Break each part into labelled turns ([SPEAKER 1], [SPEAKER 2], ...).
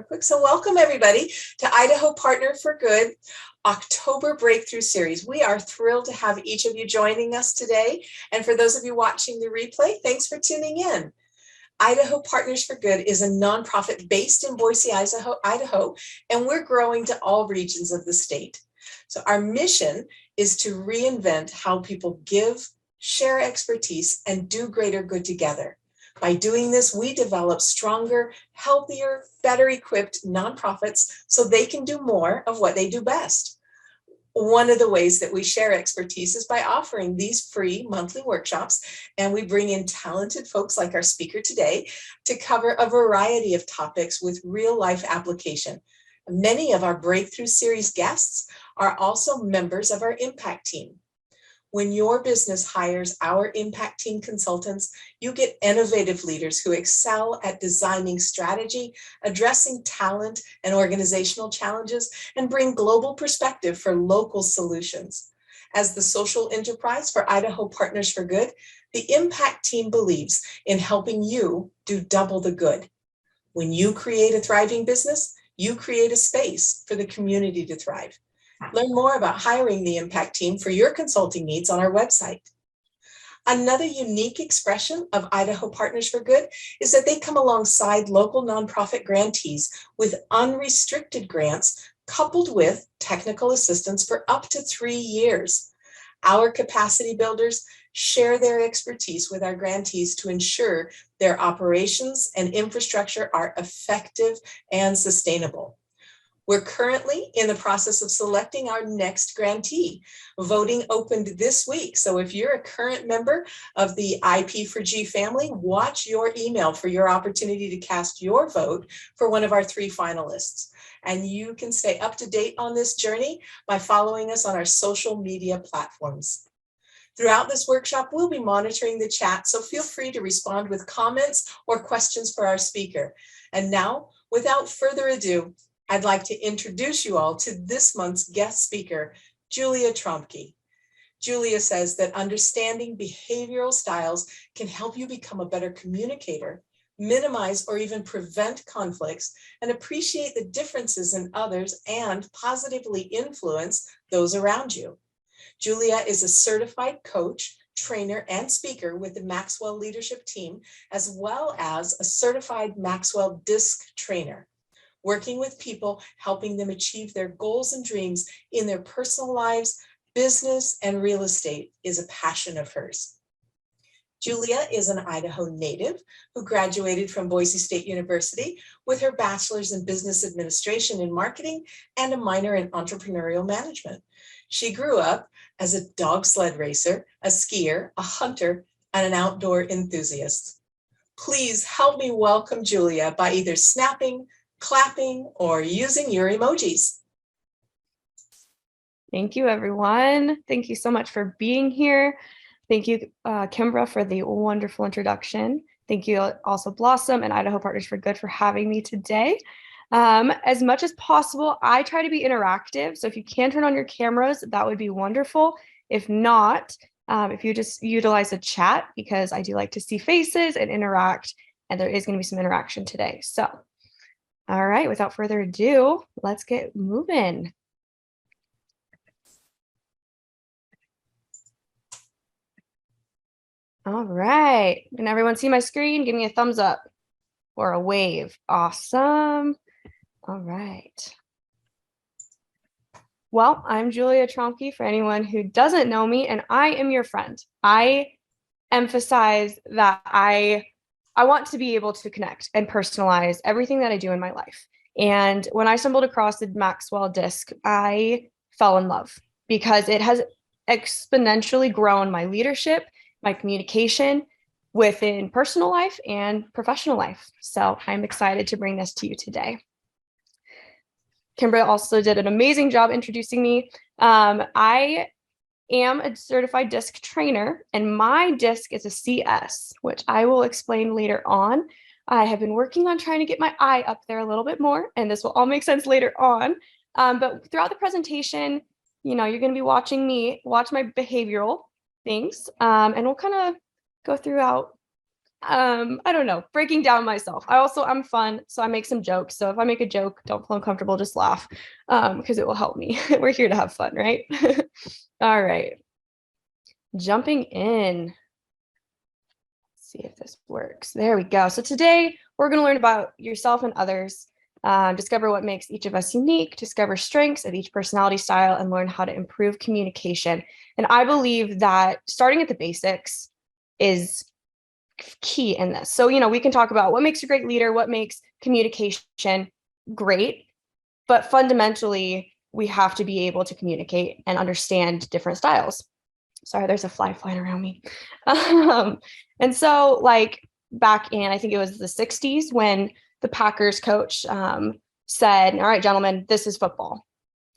[SPEAKER 1] real quick. So welcome everybody to Idaho Partner for Good October Breakthrough Series. We are thrilled to have each of you joining us today. And for those of you watching the replay, thanks for tuning in. Idaho Partners for Good is a nonprofit based in Boise, Idaho, and we're growing to all regions of the state. So our mission is to reinvent how people give, share expertise, and do greater good together. By doing this, we develop stronger, healthier, better equipped nonprofits so they can do more of what they do best. One of the ways that we share expertise is by offering these free monthly workshops, and we bring in talented folks like our speaker today to cover a variety of topics with real life application. Many of our Breakthrough Series guests are also members of our Impact Team. When your business hires our Impact Team consultants, you get innovative leaders who excel at designing strategy, addressing talent and organizational challenges, and bring global perspective for local solutions. As the social enterprise for Idaho Partners for Good, the Impact Team believes in helping you do double the good. When you create a thriving business, you create a space for the community to thrive. Learn more about hiring the Impact Team for your consulting needs on our website. Another unique expression of Idaho Partners for Good is that they come alongside local nonprofit grantees with unrestricted grants coupled with technical assistance for up to 3 years. Our capacity builders share their expertise with our grantees to ensure their operations and infrastructure are effective and sustainable. We're currently in the process of selecting our next grantee. Voting opened this week. So if you're a current member of the IP4G family, watch your email for your opportunity to cast your vote for one of our 3 finalists. And you can stay up to date on this journey by following us on our social media platforms. Throughout this workshop, we'll be monitoring the chat, so feel free to respond with comments or questions for our speaker. And now, without further ado, I'd like to introduce you all to this month's guest speaker, Julia Trompke. Julia says that understanding behavioral styles can help you become a better communicator, minimize or even prevent conflicts, and appreciate the differences in others and positively influence those around you. Julia is a certified coach, trainer, and speaker with the Maxwell Leadership Team, as well as a certified Maxwell DISC trainer. Working with people, helping them achieve their goals and dreams in their personal lives, business, and real estate is a passion of hers. Julia is an Idaho native who graduated from Boise State University with her bachelor's in business administration and marketing and a minor in entrepreneurial management. She grew up as a dog sled racer, a skier, a hunter, and an outdoor enthusiast. Please help me welcome Julia by either snapping, clapping, or using your emojis.
[SPEAKER 2] Thank you, everyone. Thank you so much for being here. Thank you, Kimbra, for the wonderful introduction. Thank you also, Blossom and Idaho Partners for Good for having me today. As much as possible, I try to be interactive. So if you can turn on your cameras, that would be wonderful. If not, if you just utilize the chat, because I do like to see faces and interact, and there is going to be some interaction today. So all right, without further ado, let's get moving. All right, can everyone see my screen? Give me a thumbs up or a wave. Awesome. All right. Well, I'm Julia Trompke for anyone who doesn't know me, and I am your friend. I emphasize that I want to be able to connect and personalize everything that I do in my life. And when I stumbled across the Maxwell DISC, I fell in love because it has exponentially grown my leadership, my communication within personal life and professional life. So I'm excited to bring this to you today. Kimberly also did an amazing job introducing me. I am a certified DISC trainer, and my DISC is a CS, which I will explain later on. I have been working on trying to get my I up there a little bit more, and this will all make sense later on. But throughout the presentation, you're going to be watching me watch my behavioral things, and we'll kind of go throughout I don't know, breaking down myself. I'm fun, so I make some jokes. So if I make a joke, don't feel uncomfortable, just laugh, because it will help me. We're here to have fun, right? All right. Jumping in. Let's see if this works. There we go. So today we're going to learn about yourself and others, discover what makes each of us unique, discover strengths of each personality style, and learn how to improve communication. And I believe that starting at the basics is key in this. So, we can talk about what makes a great leader, what makes communication great, but fundamentally, we have to be able to communicate and understand different styles. Sorry, there's a fly flying around me. And so, like back in, I think it was the 60s, when the Packers coach said, all right, gentlemen, this is football.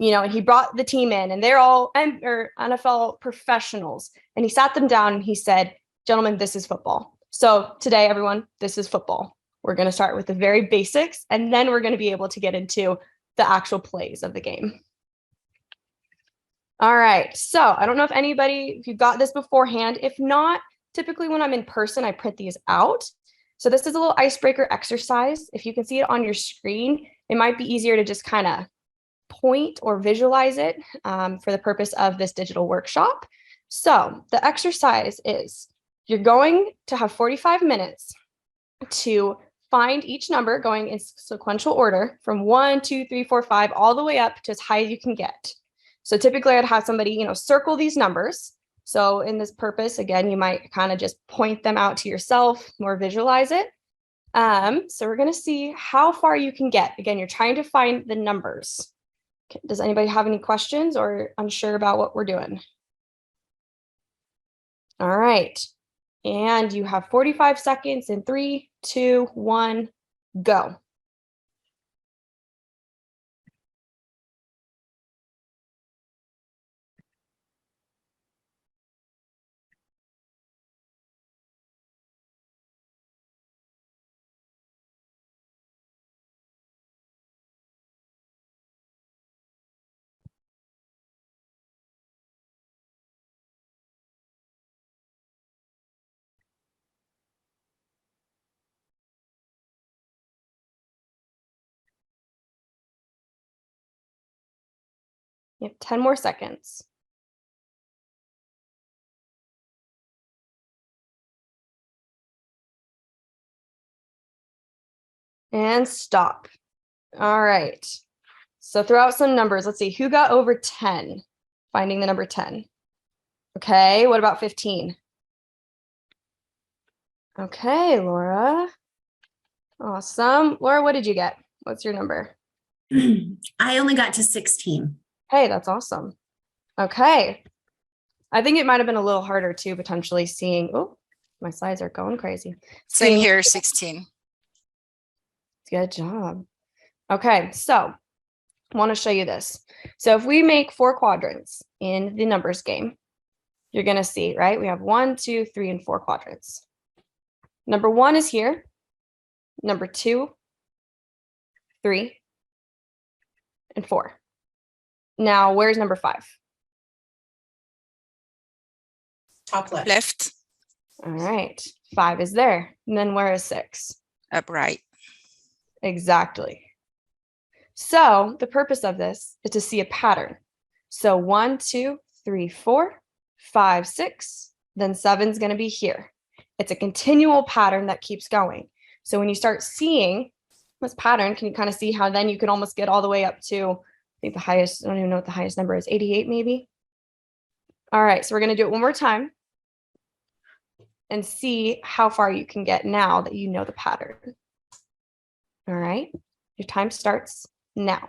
[SPEAKER 2] And he brought the team in, and they're all NFL professionals. And he sat them down and he said, gentlemen, this is football. So today, everyone, this is football. We're going to start with the very basics, and then we're going to be able to get into the actual plays of the game. All right, so I don't know if you got this beforehand. If not, typically when I'm in person, I print these out. So this is a little icebreaker exercise. If you can see it on your screen, it might be easier to just kind of point or visualize it for the purpose of this digital workshop. So the exercise is you're going to have 45 minutes to find each number going in sequential order from 1, 2, 3, 4, 5, all the way up to as high as you can get. So typically I'd have somebody, circle these numbers. So in this purpose, again, you might kind of just point them out to yourself, more visualize it. So we're going to see how far you can get. Again, you're trying to find the numbers. Okay. Does anybody have any questions or unsure about what we're doing? All right. And you have 45 seconds in 3, 2, 1, go. You have 10 more seconds. And stop. All right. So throw out some numbers. Let's see, who got over 10? Finding the number 10. Okay, what about 15? Okay, Laura. Awesome. Laura, what did you get? What's your number?
[SPEAKER 3] I only got to 16.
[SPEAKER 2] Hey, that's awesome. Okay. I think it might have been a little harder too, potentially seeing, oh, my slides are going crazy.
[SPEAKER 4] Same here, 16.
[SPEAKER 2] Good job. Okay, so I want to show you this. So if we make 4 quadrants in the numbers game, you're going to see, right? We have 1, 2, 3, and 4 quadrants. Number 1 is here. Number 2, 3, and 4. Now, where's number 5?
[SPEAKER 1] Top left.
[SPEAKER 4] Left,
[SPEAKER 2] All right, 5 is there. And then where is 6?
[SPEAKER 4] upright.
[SPEAKER 2] Exactly. So the purpose of this is to see a pattern. So 1, 2, 3, 4, 5, 6, then 7 is going to be here. It's a continual pattern that keeps going. So when you start seeing this pattern, can you kind of see how then you can almost get all the way up to, I think the highest, I don't even know what the highest number is, 88 maybe? All right, so we're going to do it one more time and see how far you can get now that you know the pattern. All right, your time starts now.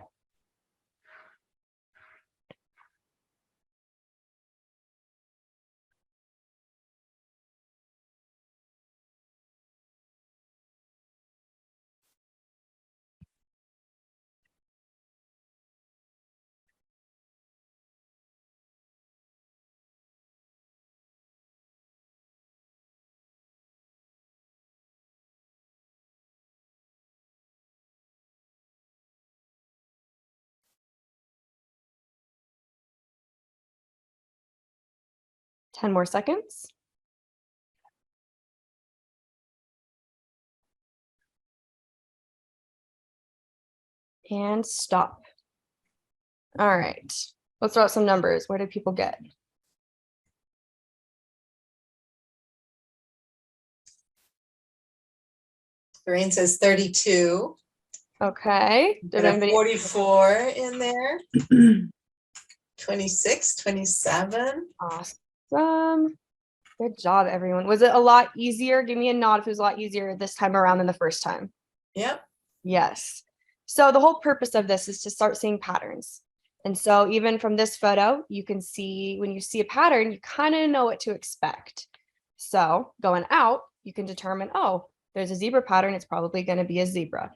[SPEAKER 2] Ten more seconds. and stop. All right, let's throw out some numbers. Where did people get?
[SPEAKER 1] Lorraine says 32.
[SPEAKER 2] Okay.
[SPEAKER 1] Did a 44 in there. 26, 27.
[SPEAKER 2] Awesome. Good job, everyone. Was it a lot easier? Give me a nod if it was a lot easier this time around than the first time.
[SPEAKER 1] Yep.
[SPEAKER 2] Yes. So the whole purpose of this is to start seeing patterns. And so even from this photo, you can see when you see a pattern, you kind of know what to expect. So going out, you can determine, oh, there's a zebra pattern. It's probably going to be a zebra.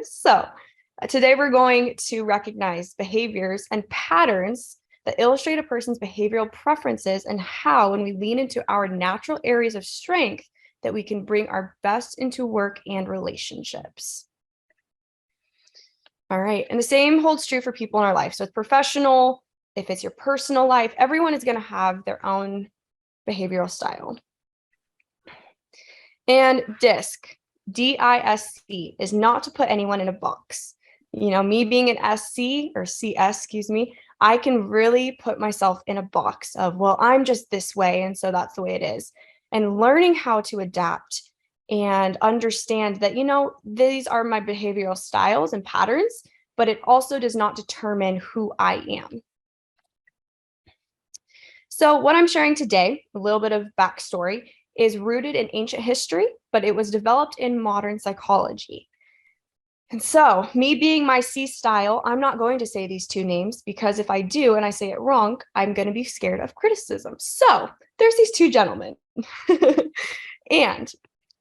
[SPEAKER 2] So today we're going to recognize behaviors and patterns that illustrate a person's behavioral preferences and how, when we lean into our natural areas of strength, that we can bring our best into work and relationships. All right. And the same holds true for people in our life. So it's professional, if it's your personal life, everyone is going to have their own behavioral style. And DISC, D-I-S-C, is not to put anyone in a box. You know, me being an SC or CS, excuse me, I can really put myself in a box of, well, I'm just this way, and so that's the way it is. And learning how to adapt and understand that, you know, these are my behavioral styles and patterns, but it also does not determine who I am. So what I'm sharing today, a little bit of backstory, is rooted in ancient history, but it was developed in modern psychology. And so me being my C style, I'm not going to say these two names because if I do and I say it wrong, I'm going to be scared of criticism. So there's these two gentlemen. And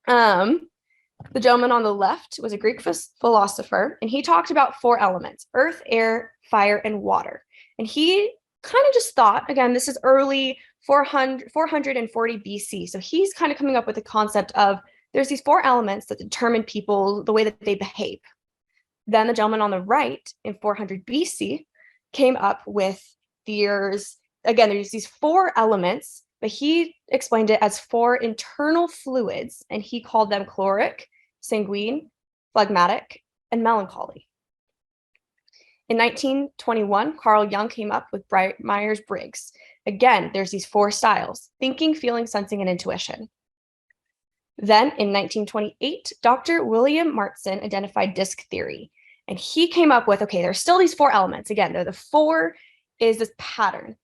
[SPEAKER 2] the gentleman on the left was a Greek philosopher, and he talked about 4 elements: earth, air, fire, and water. And he kind of just thought, again, this is early 440 BC. So he's kind of coming up with the concept of there's these 4 elements that determine people, the way that they behave. Then the gentleman on the right in 400 BC came up with there's these 4 elements, but he explained it as 4 internal fluids, and he called them choleric, sanguine, phlegmatic, and melancholy. In 1921, Carl Jung came up with Myers-Briggs. Again, there's these 4 styles: thinking, feeling, sensing, and intuition. Then in 1928, Dr. William Martson identified DISC theory, and he came up with, okay, there's still these 4 elements. Again, they're the 4 is this pattern,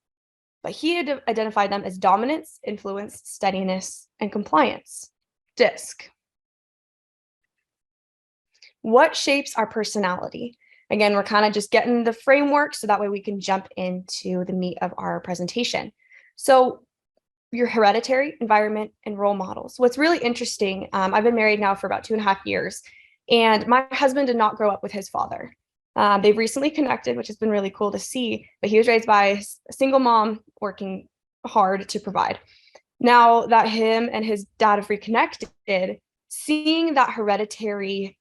[SPEAKER 2] but he had identified them as dominance, influence, steadiness, and compliance. DISC. What shapes our personality? Again, we're kind of just getting the framework so that way we can jump into the meat of our presentation. So your hereditary, environment, and role models. What's really interesting, I've been married now for about 2.5 years, and my husband did not grow up with his father. They've recently connected, which has been really cool to see, but he was raised by a single mom working hard to provide. Now that him and his dad have reconnected, seeing that hereditary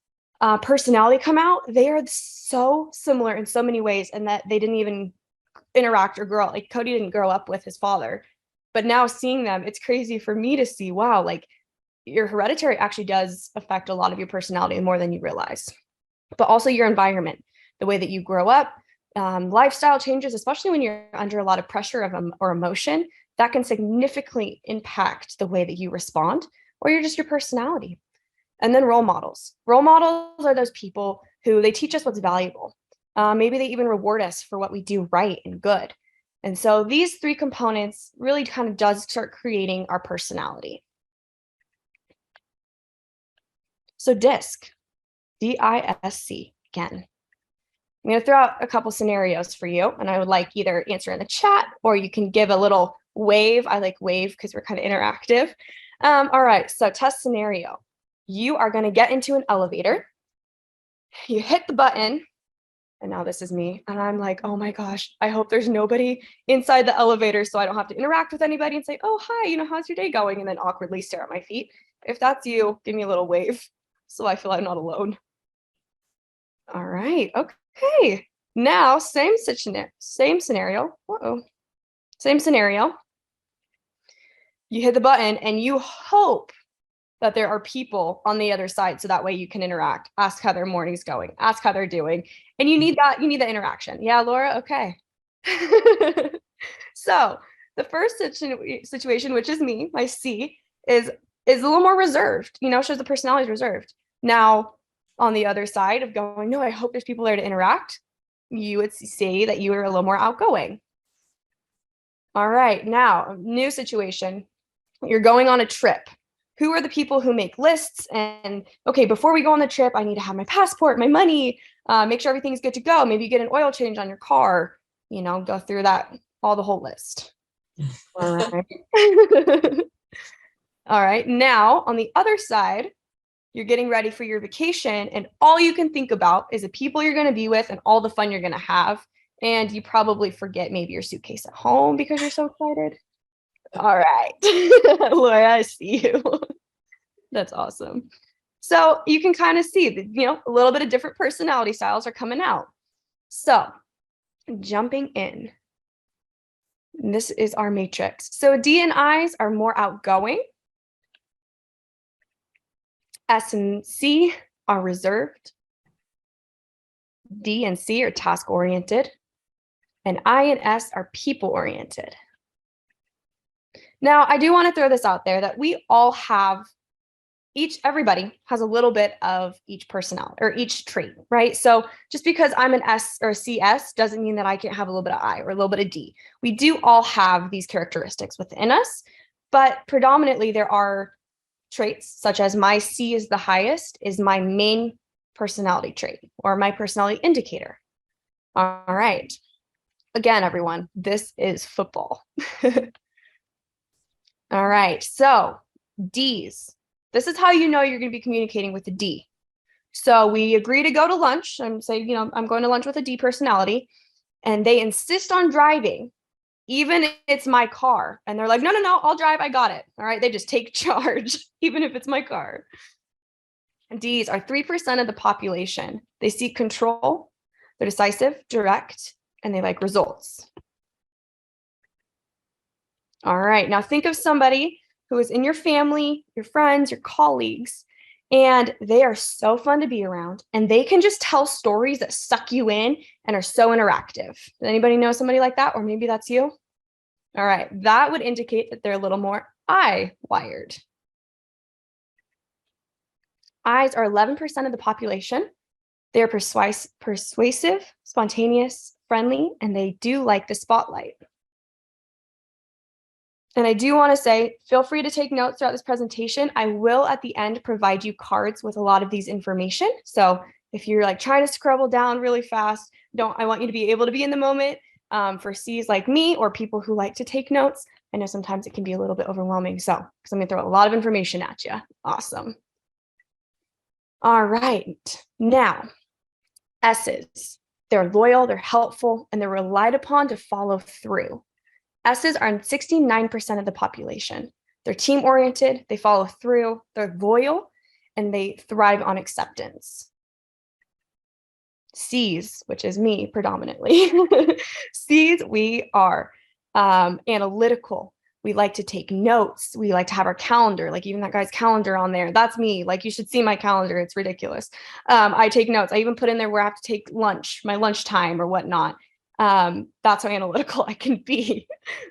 [SPEAKER 2] personality come out, they are so similar in so many ways, and that they didn't even interact or grow up. Like Cody didn't grow up with his father, but now seeing them, it's crazy for me to see, wow, like your hereditary actually does affect a lot of your personality more than you realize. But also your environment, the way that you grow up, lifestyle changes, especially when you're under a lot of pressure or emotion, that can significantly impact the way that you respond or just your personality. And then role models. Role models are those people who they teach us what's valuable. Maybe they even reward us for what we do right and good. And so these 3 components really kind of does start creating our personality. So DISC, D-I-S-C, again. I'm going to throw out a couple scenarios for you, and I would like either answer in the chat or you can give a little wave. I like wave because we're kind of interactive. All right, so test scenario. You are going to get into an elevator. You hit the button. And now this is me. And I'm like, oh my gosh, I hope there's nobody inside the elevator so I don't have to interact with anybody and say, oh, hi, how's your day going? And then awkwardly stare at my feet. If that's you, give me a little wave so I feel I'm not alone. All right. Okay. Now, same scenario. Uh-oh. Same scenario. You hit the button and you hope that there are people on the other side. So that way you can interact, ask how their morning's going, ask how they're doing. And you need that interaction. Yeah, Laura. Okay. So the first situation, which is me, my C, is a little more reserved, shows the personality is reserved. Now, on the other side of going, no, I hope there's people there to interact, you would say that you are a little more outgoing. All right, now, new situation. You're going on a trip. Who are the people who make lists? And okay, before we go on the trip, I need to have my passport, my money, make sure everything's good to go. Maybe you get an oil change on your car, go through that, the whole list. All right. All right. Now, on the other side, you're getting ready for your vacation, and all you can think about is the people you're going to be with and all the fun you're going to have. And you probably forget maybe your suitcase at home because you're so excited. All right. Laura, I see you. That's awesome. So you can kind of see that, a little bit of different personality styles are coming out. So jumping in. And this is our matrix. So D and I's are more outgoing. S and C are reserved. D and C are task-oriented. And I and S are people-oriented. Now, I do want to throw this out there that we all have, everybody has a little bit of each personality or each trait, right? So just because I'm an S or a CS doesn't mean that I can't have a little bit of I or a little bit of D. We do all have these characteristics within us, but predominantly there are traits such as my C is the highest, is my main personality trait or my personality indicator. All right. Again, everyone, this is football. All right. So D's. This is how you know you're going to be communicating with a D. So we agree to go to lunch and say, I'm going to lunch with a D personality, and they insist on driving, even if it's my car. And they're like, no, I'll drive. I got it. All right. They just take charge, even if it's my car. And D's are 3% of the population. They seek control. They're decisive, direct, and they like results. All right. Now think of somebody who is in your family, your friends, your colleagues, and they are so fun to be around, and they can just tell stories that suck you in and are so interactive. Does anybody know somebody like that? Or maybe that's you. All right. That would indicate that they're a little more I-wired. I's are 11% of the population. They're persuasive, spontaneous, friendly, and they do like the spotlight. And I do want to say, feel free to take notes throughout this presentation. I will at the end provide you cards with a lot of these information. So if you're like trying to scrabble down really fast, I want you to be able to be in the moment. For C's like me or people who like to take notes, I know sometimes it can be a little bit overwhelming. So because I'm going to throw a lot of information at you. Awesome. All right. Now, S's. They're loyal, they're helpful, and they're relied upon to follow through. S's are 69% of the population. They're team-oriented, they follow through, they're loyal, and they thrive on acceptance. C's, which is me predominantly. C's, we are analytical. We like to take notes. We like to have our calendar, like even that guy's calendar on there. That's me. Like you should see my calendar. It's ridiculous. I take notes. I even put in there where I have to take lunch, my lunchtime or whatnot. That's how analytical I can be.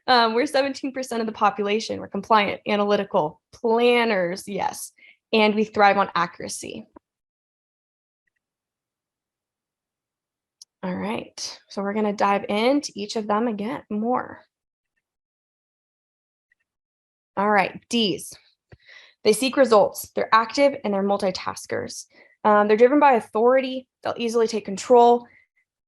[SPEAKER 2] We're 17% of the population. We're compliant, analytical, planners, yes. And we thrive on accuracy. All right. So we're going to dive into each of them again more. All right, D's. They seek results. They're active and they're multitaskers. They're driven by authority. They'll easily take control.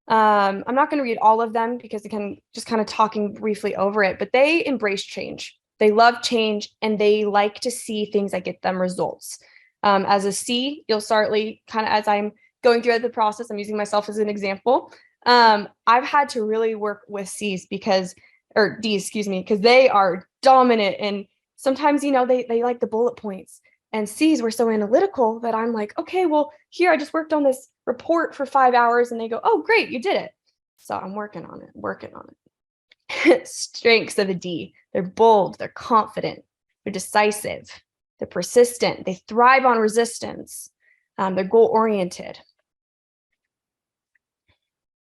[SPEAKER 2] I'm not going to read all of them because again, just kind of talking briefly over it, but they embrace change. They love change and they like to see things that get them results. As a C, you'll start kind of as I'm going through the process, I'm using myself as an example. I've had to really work with D's, because they are dominant. And sometimes, they like the bullet points, and C's were so analytical that I'm like, okay, well, here I just worked on this report for 5 hours, and they go, oh, great, you did it. So I'm working on it. Strengths of a D. They're bold, they're confident, they're decisive, They're persistent. They thrive on resistance. They're goal-oriented.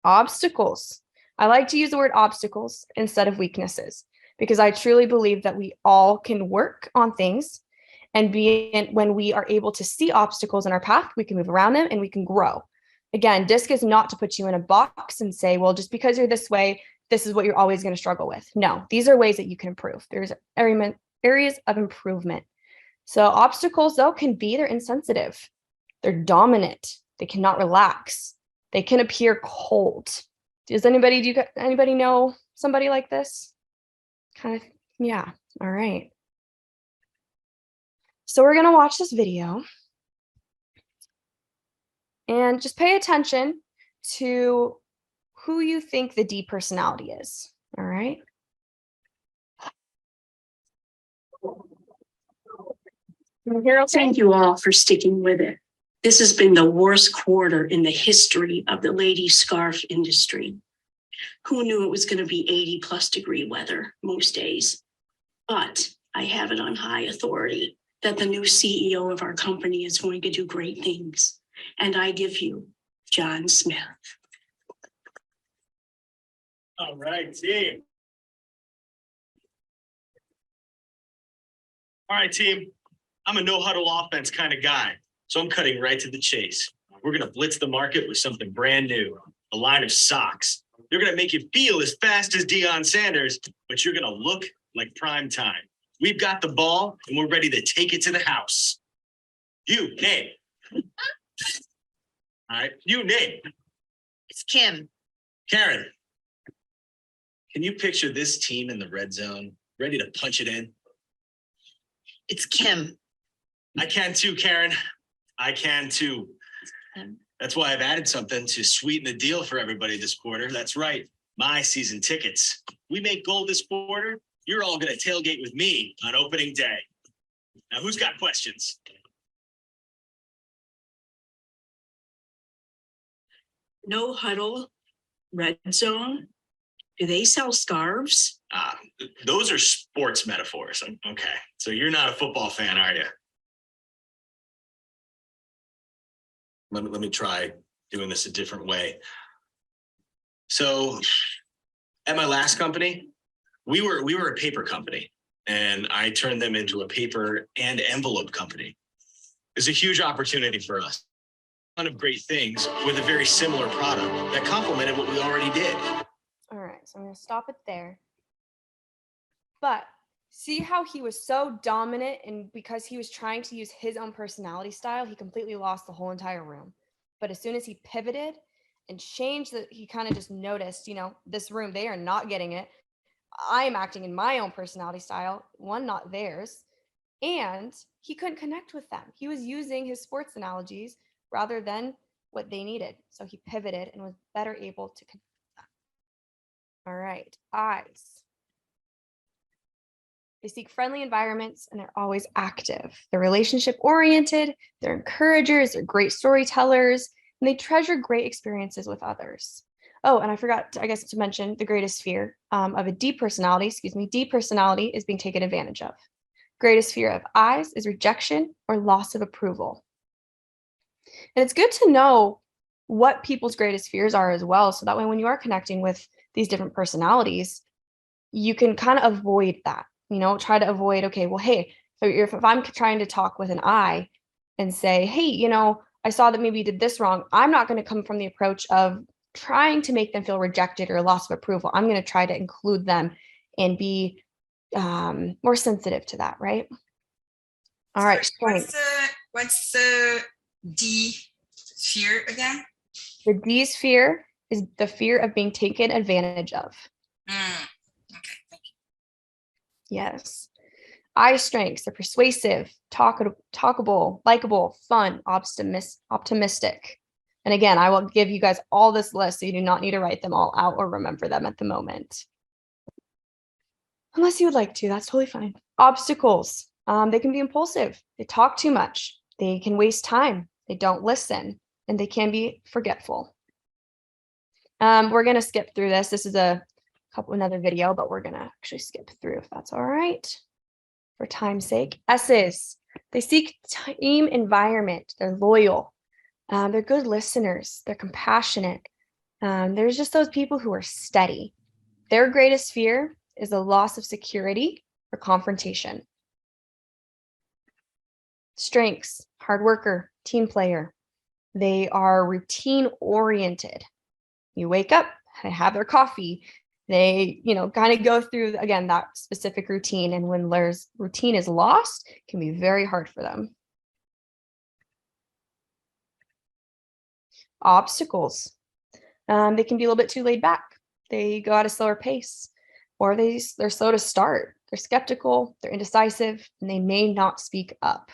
[SPEAKER 2] Obstacles. I like to use the word obstacles instead of weaknesses because I truly believe that we all can work on things and when we are able to see obstacles in our path, we can move around them and we can grow. Again, DISC is not to put you in a box and say, well, just because you're this way, this is what you're always going to struggle with. No, these are ways that you can improve. There's areas of improvement. So obstacles, though, they're insensitive. They're dominant. They cannot relax. They can appear cold. Do anybody know somebody like this? Kind of, yeah. All right. So we're going to watch this video and just pay attention to who you think the D personality is. All right.
[SPEAKER 5] Thank you all for sticking with it. This has been the worst quarter in the history of the lady scarf industry. Who knew it was going to be 80+ degree weather most days? But I have it on high authority that the new CEO of our company is going to do great things. And I give you John Smith.
[SPEAKER 6] All right, team. All right, team. I'm a no-huddle offense kind of guy, so I'm cutting right to the chase. We're going to blitz the market with something brand new, a line of socks. They're going to make you feel as fast as Deion Sanders, but you're going to look like prime time. We've got the ball, and we're ready to take it to the house. You, name. All right, you, name.
[SPEAKER 4] It's Kim.
[SPEAKER 6] Karen. Can you picture this team in the red zone, ready to punch it in?
[SPEAKER 4] It's Kim.
[SPEAKER 6] I can too, Karen. I can too. That's why I've added something to sweeten the deal for everybody this quarter. That's right, my season tickets. We make gold this quarter. You're all going to tailgate with me on opening day. Now, who's got questions?
[SPEAKER 5] No huddle, red zone. Do they sell scarves?
[SPEAKER 6] Those are sports metaphors. Okay, so you're not a football fan, are you? Let me try doing this a different way. So at my last company, we were a paper company, and I turned them into a paper and envelope company. It's a huge opportunity for us. A ton of great things with a very similar product that complemented what we already did.
[SPEAKER 2] All right, so I'm going to stop it there. But see how he was so dominant, and because he was trying to use his own personality style, he completely lost the whole entire room. But as soon as he pivoted and changed he kind of just noticed, this room, they are not getting it. I am acting in my own personality style, one, not theirs. And he couldn't connect with them. He was using his sports analogies rather than what they needed. So he pivoted and was better able to connect with them. All right, eyes. They seek friendly environments and they're always active. They're relationship oriented, they're encouragers, they're great storytellers, and they treasure great experiences with others. Oh, and I forgot, to mention the greatest fear of a D personality, D personality is being taken advantage of. Greatest fear of eyes is rejection or loss of approval. And it's good to know what people's greatest fears are as well. So that way, when you are connecting with these different personalities, you can kind of avoid that. Try to avoid, okay, well, hey, if I'm trying to talk with an I and say, hey, I saw that maybe you did this wrong. I'm not going to come from the approach of trying to make them feel rejected or loss of approval. I'm going to try to include them and be more sensitive to that, right? All right.
[SPEAKER 7] What's the D fear again?
[SPEAKER 2] The D's fear is the fear of being taken advantage of.
[SPEAKER 7] Okay, thank you.
[SPEAKER 2] Yes. I strengths are persuasive, talkable, likable, fun, optimistic. And again, I will give you guys all this list, so you do not need to write them all out or remember them at the moment. Unless you would like to, that's totally fine. Obstacles. They can be impulsive. They talk too much. They can waste time. They don't listen, and they can be forgetful. We're going to skip through this. This is another video, but we're going to actually skip through if that's all right for time's sake. S's. They seek team environment. They're loyal. They're good listeners. They're compassionate. There's just those people who are steady. Their greatest fear is the loss of security or confrontation. Strengths: hard worker, team player. They are routine oriented. You wake up, they have their coffee. They, kind of go through, again, that specific routine. And when there's routine is lost, it can be very hard for them. Obstacles. They can be a little bit too laid back. They go at a slower pace, or they're slow to start. They're skeptical, they're indecisive, and they may not speak up.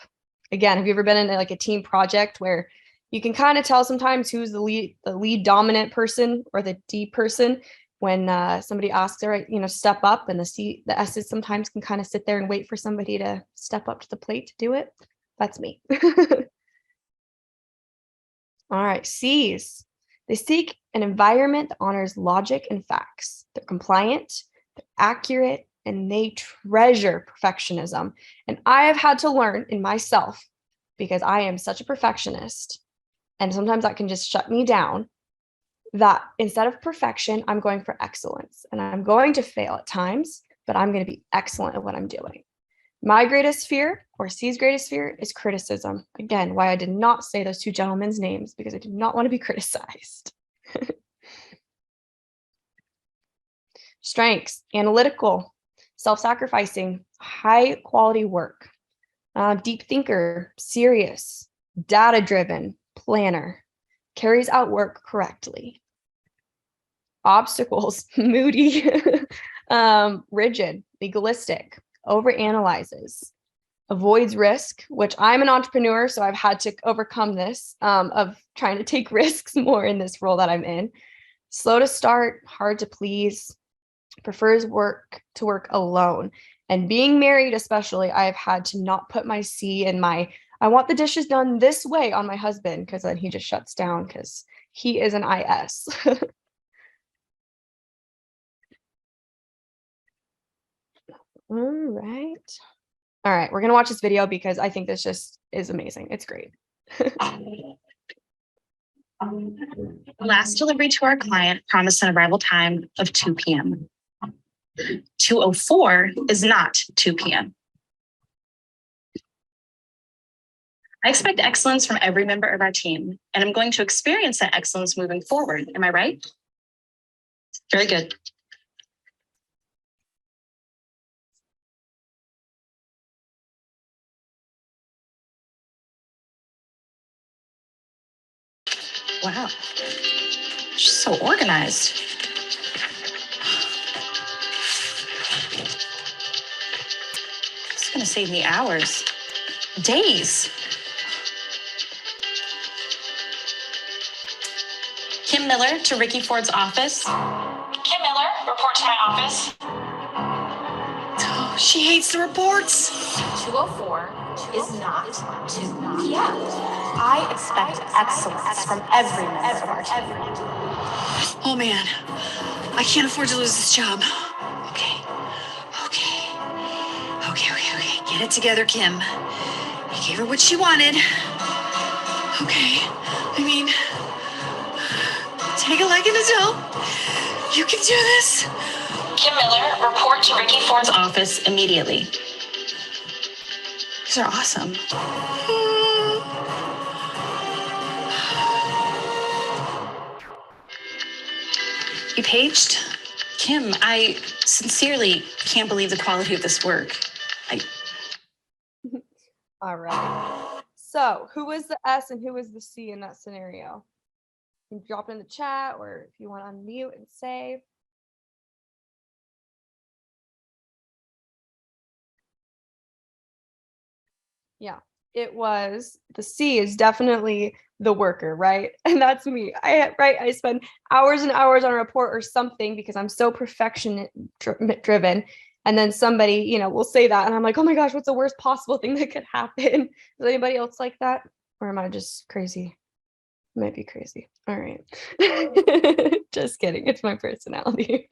[SPEAKER 2] Again, have you ever been in like a team project where you can kind of tell sometimes who's the lead dominant person or the D person when somebody asks her, step up, and the S's sometimes can kind of sit there and wait for somebody to step up to the plate to do it. That's me. All right, C's. They seek an environment that honors logic and facts. They're compliant, they're accurate, and they treasure perfectionism. And I have had to learn in myself, because I am such a perfectionist, and sometimes that can just shut me down, that instead of perfection, I'm going for excellence. And I'm going to fail at times, but I'm going to be excellent at what I'm doing. My greatest fear, or C's greatest fear, is criticism. Again, why I did not say those two gentlemen's names, because I did not want to be criticized. Strengths: analytical, self-sacrificing, high quality work, deep thinker, serious, data-driven, planner, carries out work correctly. Obstacles: moody, rigid, legalistic, overanalyzes, avoids risk, which I'm an entrepreneur, so I've had to overcome this of trying to take risks more in this role that I'm in. Slow to start, hard to please, prefers to work alone. And being married especially, I've had to not put my C in my, I want the dishes done this way on my husband, because then he just shuts down because he is an IS. All right, we're gonna watch this video because I think this just is amazing. It's great.
[SPEAKER 8] Last delivery to our client promised an arrival time of 2 p.m. 2:04 is not 2 p.m. I expect excellence from every member of our team, and I'm going to experience that excellence moving forward. Am I right? Very good. Wow, she's so organized. This is gonna save me hours, days. Kim Miller to Ricky Ford's office. Kim Miller, report to my office. Oh, she hates the reports. 2:04 is not 2 p.m. I expect excellence from every member of our team. Oh man, I can't afford to lose this job. Okay. Get it together, Kim. You gave her what she wanted. Okay, I mean, take a leg in the toe. You can do this. Kim Miller, report to Ricky Ford's office immediately. These are awesome. You paged? Kim, I sincerely can't believe the quality of this work.
[SPEAKER 2] All right. So who was the S and who was the C in that scenario? You can drop it in the chat, or if you want to unmute and save. Yeah, it was the C is definitely the worker, right? And that's me. I spend hours and hours on a report or something because I'm so perfection driven. And then somebody, will say that, and I'm like, oh my gosh, what's the worst possible thing that could happen? Is anybody else like that? Or am I just crazy? Might be crazy. All right. Just kidding. It's my personality.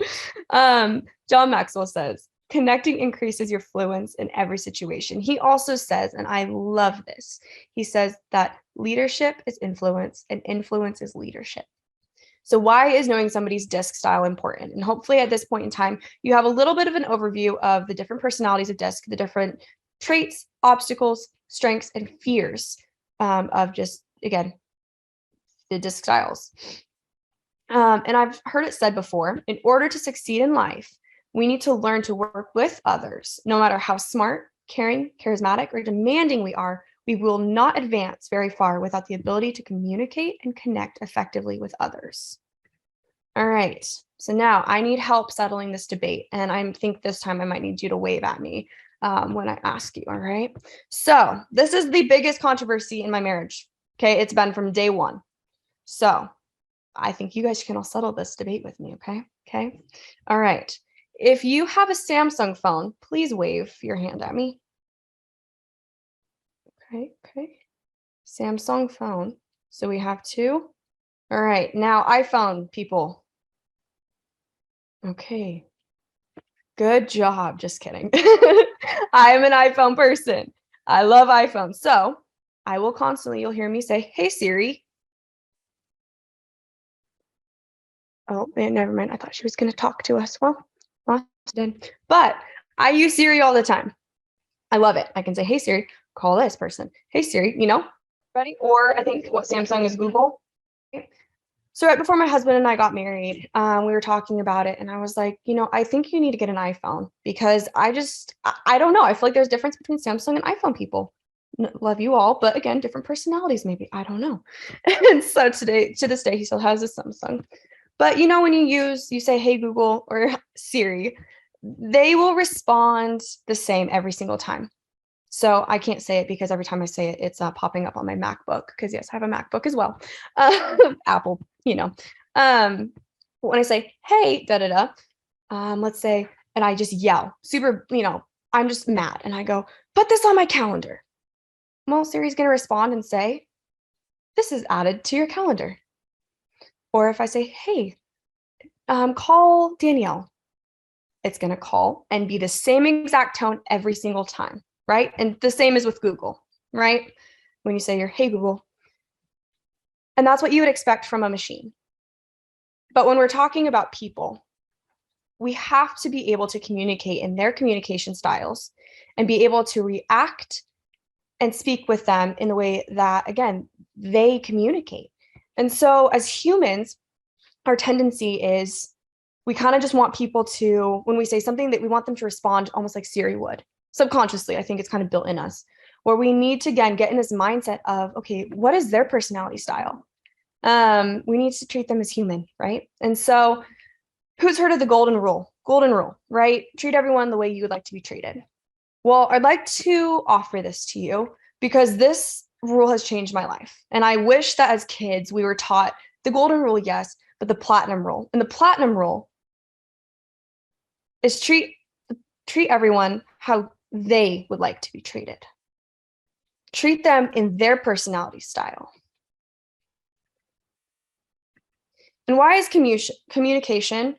[SPEAKER 2] John Maxwell says, Connecting increases your fluence in every situation. He also says, and I love this, he says that leadership is influence and influence is leadership. So why is knowing somebody's DISC style important? And hopefully at this point in time, you have a little bit of an overview of the different personalities of DISC, the different traits, obstacles, strengths, and fears of just, again, the DISC styles. And I've heard it said before, in order to succeed in life, we need to learn to work with others. No matter how smart, caring, charismatic, or demanding we are, we will not advance very far without the ability to communicate and connect effectively with others. All right, so now I need help settling this debate, and I think this time I might need you to wave at me when I ask you, all right? So this is the biggest controversy in my marriage, okay? It's been from day one. So I think you guys can all settle this debate with me, okay? Okay, all right. If you have a Samsung phone, please wave your hand at me. Okay. Samsung phone. So we have two. All right, now iPhone people. Okay. Good job. Just kidding. I am an iPhone person. I love iPhone. So I will constantly, you'll hear me say, hey Siri. Oh, man, never mind. I thought she was going to talk to us. Well, did. But I use Siri all the time. I love it. I can say, hey Siri, call this person. Hey Siri, ready? Or I think what Samsung is Google. So right before my husband and I got married, we were talking about it, and I was like, I think you need to get an iPhone because I don't know. I feel like there's a difference between Samsung and iPhone people. Love you all, but again, different personalities maybe. I don't know. And so to this day, he still has a Samsung. But when you say, hey, Google or Siri, they will respond the same every single time. So I can't say it because every time I say it, it's popping up on my MacBook because yes, I have a MacBook as well. Apple, when I say, hey, let's say, and I just yell super, I'm just mad. And I go, put this on my calendar. Well, Siri's going to respond and say, this is added to your calendar. Or if I say, hey, call Danielle, it's going to call and be the same exact tone every single time, right? And the same is with Google, right? When you say you're, hey, Google. And that's what you would expect from a machine. But when we're talking about people, we have to be able to communicate in their communication styles and be able to react and speak with them in the way that, again, they communicate. And so as humans, our tendency is we kind of just want people to, when we say something, that we want them to respond almost like Siri would. Subconsciously, I think it's kind of built in us, where we need to, again, get in this mindset of, okay, what is their personality style? We need to treat them as human, right? And so who's heard of the golden rule? Golden rule, right? Treat everyone the way you would like to be treated. Well, I'd like to offer this to you because this rule has changed my life. And I wish that as kids, we were taught the golden rule, yes, but the platinum rule. And the platinum rule is treat everyone how they would like to be treated. Treat them in their personality style. And why is communication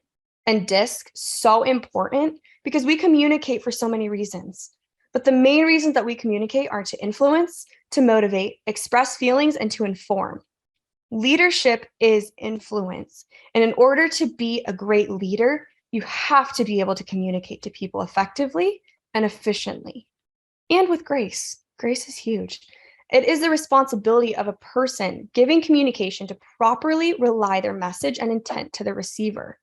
[SPEAKER 2] and DISC so important? Because we communicate for so many reasons. But the main reasons that we communicate are to influence, to motivate, express feelings, and to inform. Leadership is influence. And in order to be a great leader, you have to be able to communicate to people effectively and efficiently, and with grace. Grace is huge. It is the responsibility of a person giving communication to properly relay their message and intent to the receiver.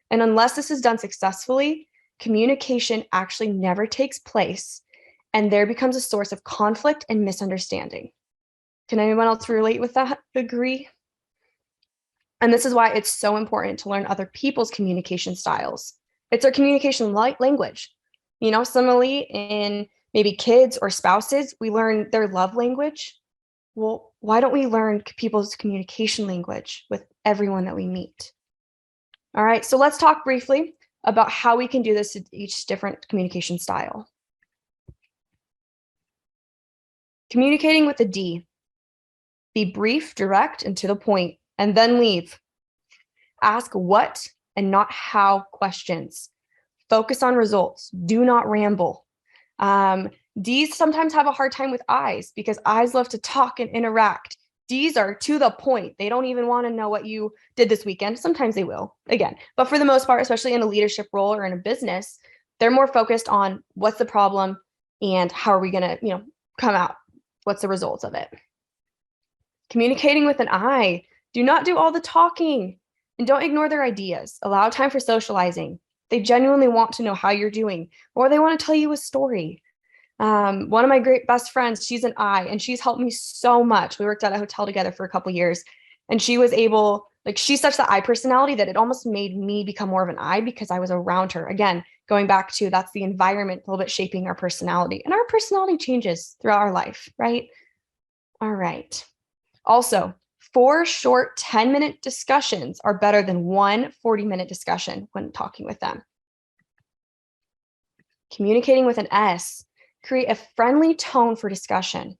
[SPEAKER 2] And unless this is done successfully, communication actually never takes place, and there becomes a source of conflict and misunderstanding. Can anyone else relate with that? Agree? And this is why it's so important to learn other people's communication styles. It's our communication language. Similarly, in maybe kids or spouses, we learn their love language. Well, why don't we learn people's communication language with everyone that we meet? All right, so let's talk briefly about how we can do this in each different communication style. Communicating with a D. Be brief, direct, and to the point, and then leave. Ask what and not how questions. Focus on results. Do not ramble. D's sometimes have a hard time with I's because I's love to talk and interact. D's are to the point. They don't even want to know what you did this weekend. Sometimes they will, again. But for the most part, especially in a leadership role or in a business, they're more focused on what's the problem and how are we going to, come out? What's the results of it? Communicating with an I. Do not do all the talking and don't ignore their ideas. Allow time for socializing. They genuinely want to know how you're doing, or they want to tell you a story. One of my great best friends, she's an I, and she's helped me so much. We worked at a hotel together for a couple years, and she was able, she's such the I personality that it almost made me become more of an I because I was around her. Again, going back to that's the environment a little bit shaping our personality, and our personality changes throughout our life, right? All right. Also, 4 short 10-minute discussions are better than 1 40-minute discussion when talking with them. Communicating with an S. Create a friendly tone for discussion.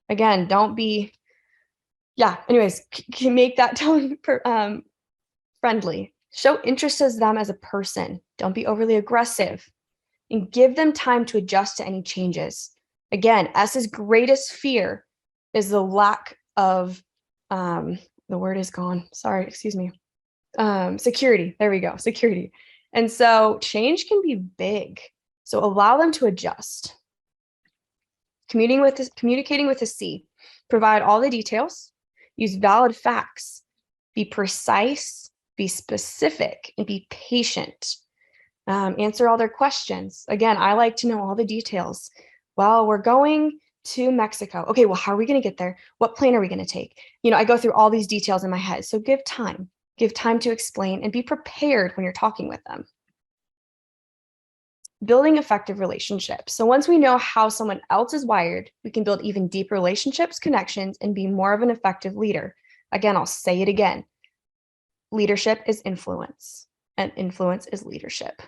[SPEAKER 2] Again, don't be, can make that tone friendly. Show interest in them as a person. Don't be overly aggressive. And give them time to adjust to any changes. Again, S's greatest fear is the lack of, the word is gone. Sorry, excuse me. Security. There we go. Security. And so change can be big. So allow them to adjust. Communicating with a C. Provide all the details. Use valid facts. Be precise. Be specific. And be patient. Answer all their questions. Again, I like to know all the details. Well, we're going to Mexico. Okay, well, how are we going to get there? What plane are we going to take? I go through all these details in my head. So give time to explain and be prepared when you're talking with them. Building effective relationships. So once we know how someone else is wired, we can build even deeper relationships, connections, and be more of an effective leader. Again, I'll say it again. Leadership is influence, and influence is leadership.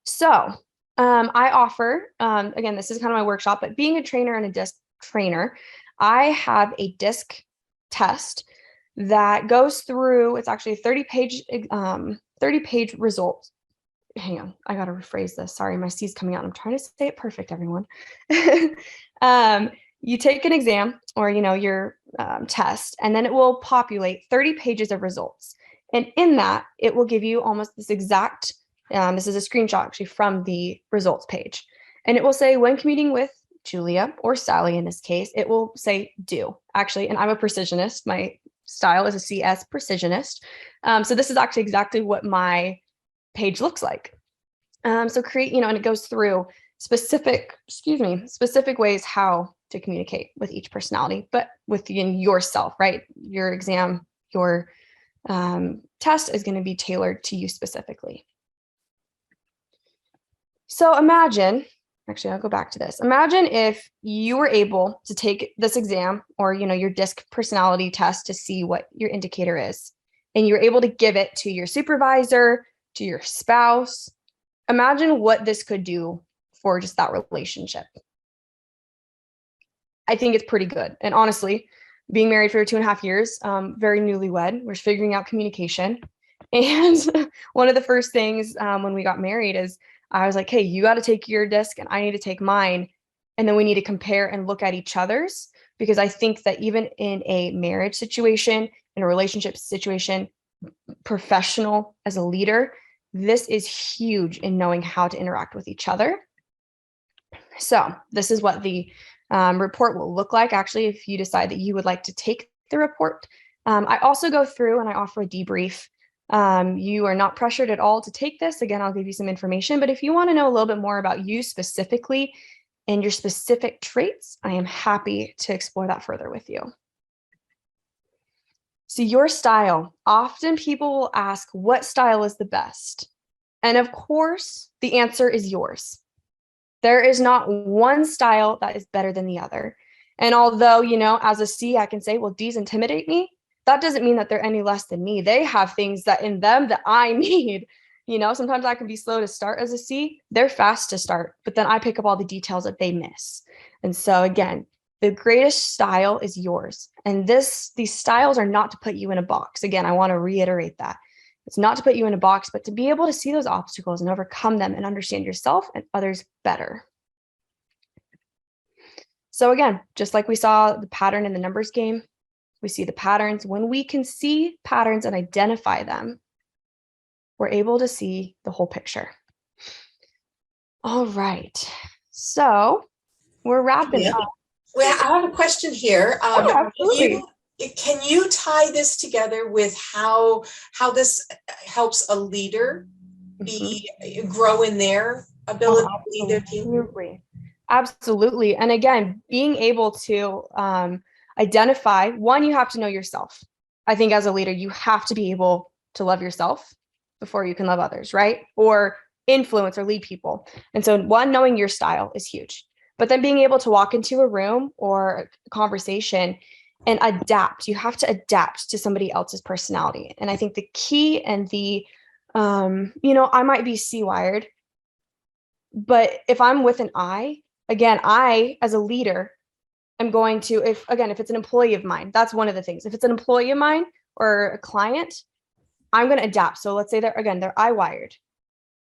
[SPEAKER 2] So I offer, again, this is kind of my workshop, but being a trainer and a DISC trainer, I have a DISC test that goes through, it's actually a 30-page results. Hang on, I got to rephrase this. Sorry, my C's coming out. I'm trying to say it perfect, everyone. You take an exam or, your test, and then it will populate 30 pages of results. And in that, it will give you almost this exact, this is a screenshot actually from the results page. And it will say, when commuting with Julia or Sally in this case, it will say do, actually. And I'm a precisionist. My style is a CS precisionist. So this is actually exactly what my page looks like. So create, and it goes through specific ways how to communicate with each personality, but within yourself, right? Your exam, your test is going to be tailored to you specifically. So imagine, actually, I'll go back to this. Imagine if you were able to take this exam or, your DISC personality test to see what your indicator is, and you're able to give it to your supervisor, to your spouse. Imagine what this could do for just that relationship. I think it's pretty good. And honestly, being married for 2.5 years, very newlywed, we're figuring out communication. And one of the first things when we got married is I was like, hey, you got to take your DISC and I need to take mine. And then we need to compare and look at each other's, because I think that even in a marriage situation, in a relationship situation, professional as a leader, this is huge in knowing how to interact with each other. So this is what the report will look like, actually, if you decide that you would like to take the report. I also go through and I offer a debrief. You are not pressured at all to take this. Again, I'll give you some information, but if you want to know a little bit more about you specifically and your specific traits, I am happy to explore that further with you. So your style, often people will ask, what style is the best? And of course, the answer is yours. There is not one style that is better than the other. And although, as a C, I can say, well, D's intimidate me. That doesn't mean that they're any less than me. They have things that in them that I need. Sometimes I can be slow to start as a C. They're fast to start, but then I pick up all the details that they miss. And so again, the greatest style is yours. And these styles are not to put you in a box. Again, I want to reiterate that. It's not to put you in a box, but to be able to see those obstacles and overcome them and understand yourself and others better. So again, just like we saw the pattern in the numbers game, we see the patterns. When we can see patterns and identify them, we're able to see the whole picture. All right. So we're wrapping up.
[SPEAKER 1] Well, I have a question here.
[SPEAKER 2] Absolutely.
[SPEAKER 1] Can you tie this together with how this helps a leader grow in their ability to lead their team?
[SPEAKER 2] Absolutely. Absolutely. And again, being able to identify, one, you have to know yourself. I think as a leader, you have to be able to love yourself before you can love others, right? Or influence or lead people. And so one, knowing your style is huge. But then being able to walk into a room or a conversation and adapt. You have to adapt to somebody else's personality. And I think the key and the, I might be C-wired, but if I'm with an I, again, I, as a leader, am going to, if it's an employee of mine, that's one of the things. If it's an employee of mine or a client, I'm going to adapt. So let's say they're I-wired.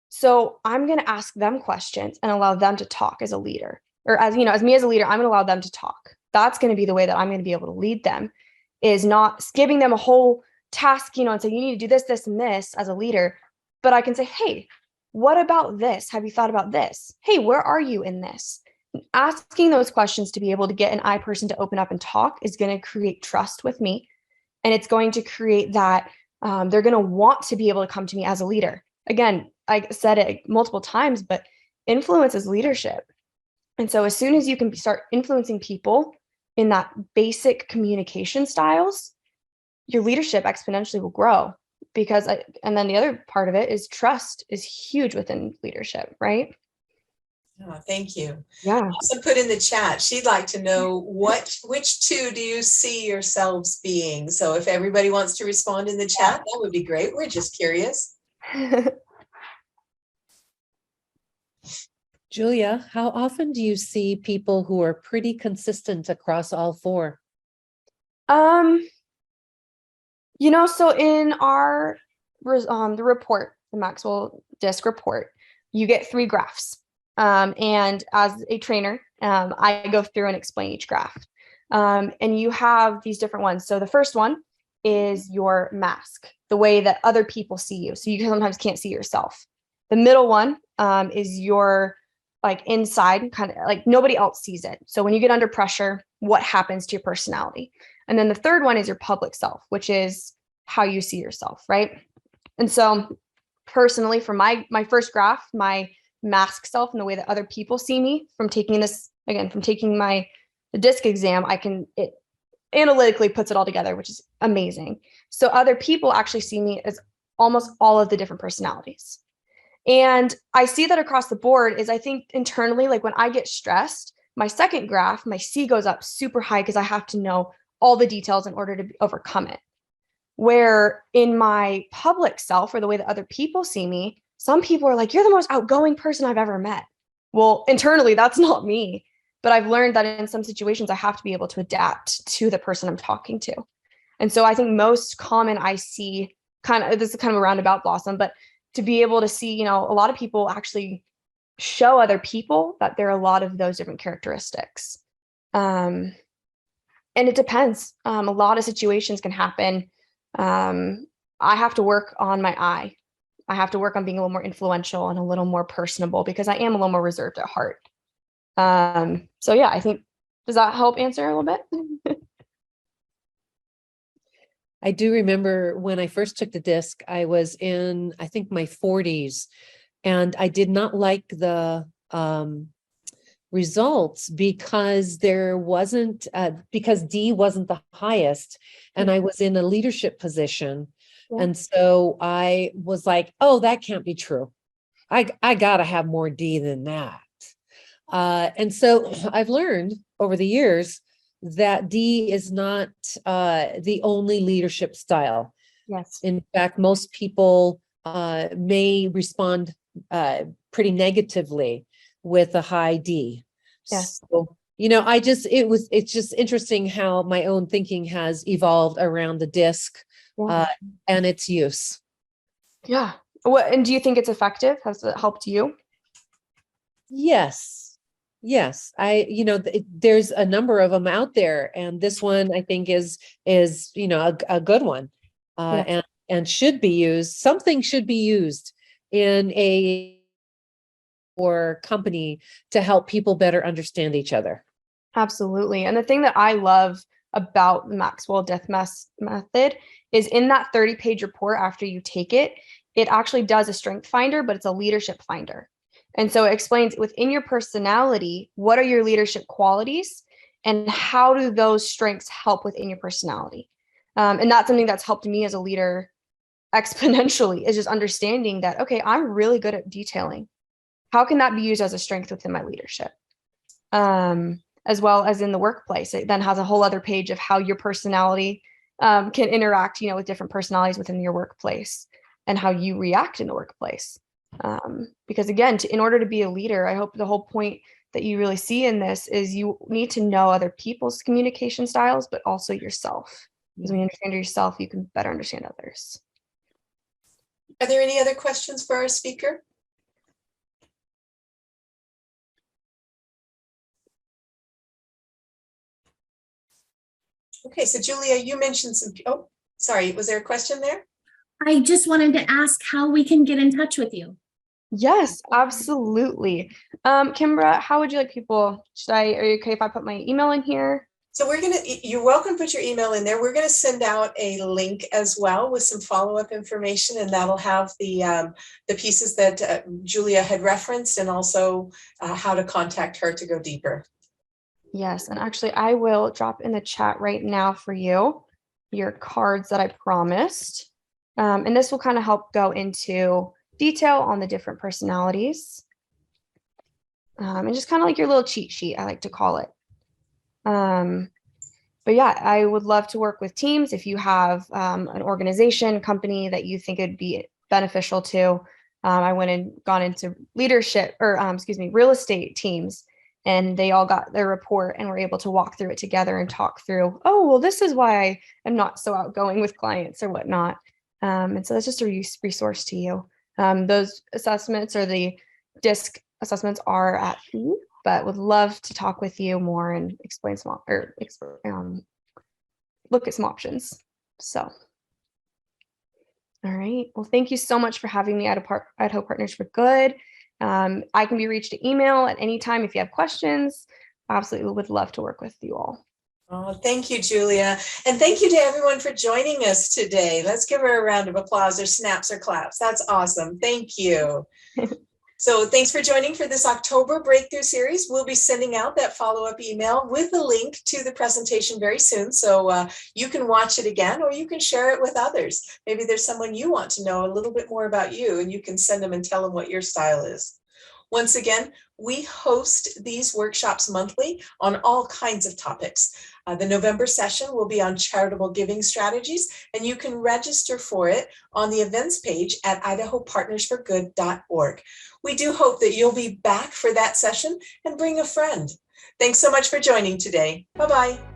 [SPEAKER 2] So I'm going to ask them questions and allow them to talk as a leader. Or as me as a leader, I'm going to allow them to talk. That's going to be the way that I'm going to be able to lead them, is not giving them a whole task, and say, you need to do this, this, and this as a leader. But I can say, hey, what about this? Have you thought about this? Hey, where are you in this? Asking those questions to be able to get an I person to open up and talk is going to create trust with me. And it's going to create that they're going to want to be able to come to me as a leader. Again, I said it multiple times, but influence is leadership. And so as soon as you can start influencing people in that basic communication styles, your leadership exponentially will grow. And then the other part of it is trust is huge within leadership, right?
[SPEAKER 1] Oh, thank you.
[SPEAKER 2] Yeah.
[SPEAKER 1] Also put in the chat, she'd like to know which two do you see yourselves being? So if everybody wants to respond in the chat, that would be great. We're just curious.
[SPEAKER 9] Julia, how often do you see people who are pretty consistent across all four?
[SPEAKER 2] So in our the report, the Maxwell DISC report, you get 3 graphs. And as a trainer, I go through and explain each graph. And you have these different ones. So the first one is your mask, the way that other people see you. So you sometimes can't see yourself. The middle one is your inside, kind of like nobody else sees it. So when you get under pressure, what happens to your personality? And then the third one is your public self, which is how you see yourself, right? And so personally, for my first graph, my mask self and the way that other people see me from taking the DISC exam, it analytically puts it all together, which is amazing. So other people actually see me as almost all of the different personalities. And I see that across the board is I think internally, like when I get stressed, my second graph, my C goes up super high because I have to know all the details in order to overcome it. Where in my public self, or the way that other people see me, some people are like, you're the most outgoing person I've ever met. Well, internally, that's not me. But I've learned that in some situations, I have to be able to adapt to the person I'm talking to. And so I think most common I see this is kind of a roundabout Blossom, but to be able to see, a lot of people actually show other people that there are a lot of those different characteristics. And it depends. A lot of situations can happen. I have to work on my I have to work on being a little more influential and a little more personable because I am a little more reserved at heart. So yeah, I think, does that help answer a little bit?
[SPEAKER 9] I do remember when I first took the DISC, I was in, I think, my 40s, and I did not like the results because because D wasn't the highest, and I was in a leadership position. Yeah. And so I was like, oh, that can't be true. I got to have more D than that. And so I've learned over the years that D is not the only leadership style.
[SPEAKER 2] Yes.
[SPEAKER 9] In fact, most people may respond pretty negatively with a high D.
[SPEAKER 2] Yes.
[SPEAKER 9] So, it's just interesting how my own thinking has evolved around the DISC and its use.
[SPEAKER 2] Yeah. What, and do you think it's effective? Has it helped you?
[SPEAKER 9] Yes. Yes. There's a number of them out there, and this one I think is, a good one.
[SPEAKER 2] Yeah.
[SPEAKER 9] And should be used. Something should be used in a or company to help people better understand each other.
[SPEAKER 2] Absolutely. And the thing that I love about the Maxwell Death Method is in that 30-page report after you take it, it actually does a strength finder, but it's a leadership finder. And so it explains within your personality, what are your leadership qualities and how do those strengths help within your personality? And that's something that's helped me as a leader exponentially, is just understanding that, okay, I'm really good at detailing. How can that be used as a strength within my leadership? As well as in the workplace. It then has a whole other page of how your personality can interact, with different personalities within your workplace and how you react in the workplace. Because again, in order to be a leader, I hope the whole point that you really see in this is you need to know other people's communication styles, but also yourself. Because when you understand yourself, you can better understand others.
[SPEAKER 1] Are there any other questions for our speaker? Okay, so Julia, you mentioned oh, sorry, was there a question there?
[SPEAKER 3] I just wanted to ask how we can get in touch with you.
[SPEAKER 2] Yes, absolutely. Kimbra, how would you like people? Are you okay if I put my email in here?
[SPEAKER 1] So you're welcome to put your email in there. We're going to send out a link as well with some follow-up information, and that'll have the pieces that Julia had referenced, and also how to contact her to go deeper.
[SPEAKER 2] Yes, and actually I will drop in the chat right now for you your cards that I promised. And this will kind of help go into detail on the different personalities. And just kind of like your little cheat sheet, I like to call it. But yeah, I would love to work with teams. If you have an organization, company that you think it'd be beneficial to, I went and gone into leadership or real estate teams, and they all got their report and were able to walk through it together and talk through, oh, well, this is why I am not so outgoing with clients or whatnot. And so that's just a resource to you. Those assessments or the DISC assessments are at fee, but would love to talk with you more and explain some look at some options. So, all right. Well, thank you so much for having me at Idaho Partners for Good. I can be reached to email at any time if you have questions. I absolutely would love to work with you all.
[SPEAKER 1] Oh, thank you, Julia. And thank you to everyone for joining us today. Let's give her a round of applause or snaps or claps. That's awesome. Thank you. So thanks for joining for this October Breakthrough Series. We'll be sending out that follow-up email with a link to the presentation very soon. So you can watch it again, or you can share it with others. Maybe there's someone you want to know a little bit more about you, and you can send them and tell them what your style is. Once again, we host these workshops monthly on all kinds of topics. The November session will be on charitable giving strategies, and you can register for it on the events page at idahopartnersforgood.org. We do hope that you'll be back for that session and bring a friend. Thanks so much for joining today. Bye-bye.